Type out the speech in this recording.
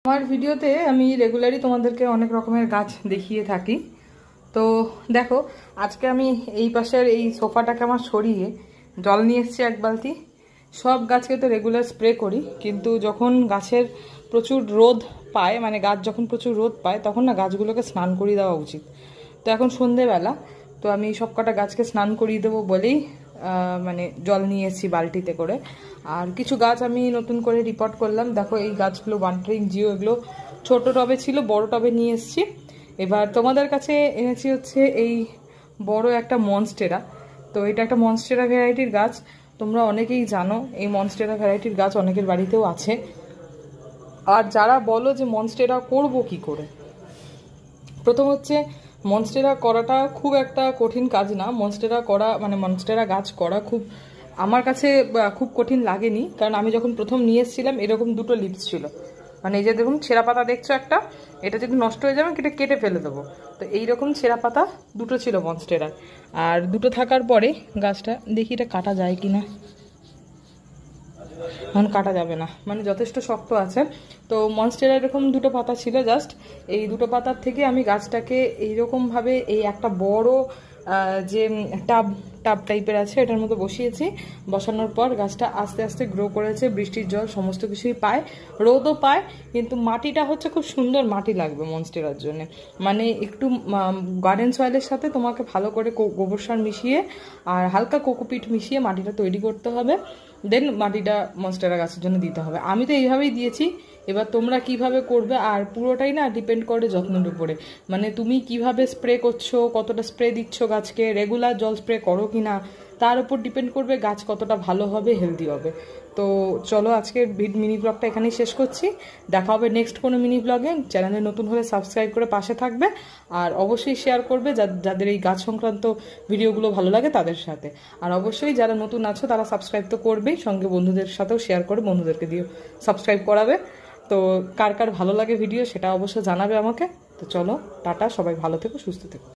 আমার ভিডিওতে আমি রেগুলারই তোমাদেরকে অনেক রকমের গাছ দেখিয়ে থাকি। তো দেখো আজকে আমি এই পাশের এই সোফাটাকে আমার সরিয়ে জল নিয়ে এসেছি এক বালতি। সব গাছকে তো রেগুলার স্প্রে করি, কিন্তু যখন গাছের প্রচুর রোদ পায়, মানে গাছ যখন প্রচুর রোদ পায় তখন না গাছগুলোকে স্নান করিয়ে দেওয়া উচিত। তো এখন সন্ধেবেলা, তো আমি সব কটা গাছকে স্নান করিয়ে দেবো বলেই মানে জল নিয়ে এসেছি বালতিতে করে। আর কিছু গাছ আমি নতুন করে রিপোর্ট করলাম। দেখো এই গাছগুলো ওয়ান্টারিং জিও, এগুলো ছোট টবে ছিল, বড় টবে নিয়ে এসেছি। এবার তোমাদের কাছে এনেছি হচ্ছে এই বড় একটা মনস্টেরা। তো এটা একটা মনস্টেরা ভ্যারাইটির গাছ, তোমরা অনেকেই জানো এই মনস্টেরা ভ্যারাইটির গাছ অনেকের বাড়িতেও আছে। আর যারা বলো যে মনস্টেরা করব কি করে, প্রথম হচ্ছে মনস্টেরা করাটা খুব একটা কঠিন কাজ না। মনস্টেরা করা মানে মনস্টেরা গাছ করা খুব আমার কাছে খুব কঠিন লাগেনি, কারণ আমি যখন প্রথম নিয়ে এসেছিলাম এরকম দুটো লিভস ছিল। মানে এই যে দেখুন ছেঁড়া পাতা দেখছো একটা, এটা যদি নষ্ট হয়ে যাবে এটা কেটে ফেলে দেবো। তো এইরকম ছেঁড়া পাতা দুটো ছিল মনস্টেরার। আর দুটো থাকার পরে গাছটা দেখি এটা কাটা যায় কিনা, এখন কাটা যাবে না, মানে যথেষ্ট শক্ত আছে। তো মনস্টেরা এরকম দুটো পাতা ছিল, জাস্ট এই দুটো পাতার থেকে আমি গাছটাকে এইরকমভাবে এই একটা বড় যে টাব টাব টাইপের আছে এটার মধ্যে বসিয়েছি। বসানোর পর গাছটা আস্তে আস্তে গ্রো করেছে, বৃষ্টির জল সমস্ত কিছুই পায়, রোদও পায়, কিন্তু মাটিটা হচ্ছে খুব সুন্দর মাটি লাগবে মনস্টেরার জন্য। মানে একটু গার্ডেন সয়েলের সাথে তোমাকে ভালো করে গোবর সার মিশিয়ে আর হালকা কোকোপিট মিশিয়ে মাটিটা তৈরি করতে হবে, দেন মাটিটা মনস্টেরা গাছের জন্য দিতে হবে। আমি তো এইভাবেই দিয়েছি, এবার তোমরা কিভাবে করবে আর পুরোটাই না ডিপেন্ড করে যত্নের উপরে। মানে তুমি কিভাবে স্প্রে করছো, কতটা স্প্রে দিচ্ছ গাছকে, রেগুলার জল স্প্রে করো কিনা, তার উপর ডিপেন্ড করবে গাছ কতটা ভালো হবে, হেলদি হবে। তো চলো আজকের মিনি ব্লগটা এখানেই শেষ করছি। দেখা হবে নেক্সট কোনো মিনি ব্লগে। চ্যানেলে নতুন হলে সাবস্ক্রাইব করে পাশে থাকবে, আর অবশ্যই শেয়ার করবে যাদের এই গাছ সংক্রান্ত ভিডিওগুলো ভালো লাগে তাদের সাথে। আর অবশ্যই যারা নতুন আছো তারা সাবস্ক্রাইব তো করবেই, সঙ্গে বন্ধুদের সাথেও শেয়ার করে বন্ধুদেরকে দিও সাবস্ক্রাইব করাবে। তো কার কার ভালো লাগে ভিডিও সেটা অবশ্যই জানাবে আমাকে। তো চলো টাটা, সবাই ভালো থেকো, সুস্থ থেকো।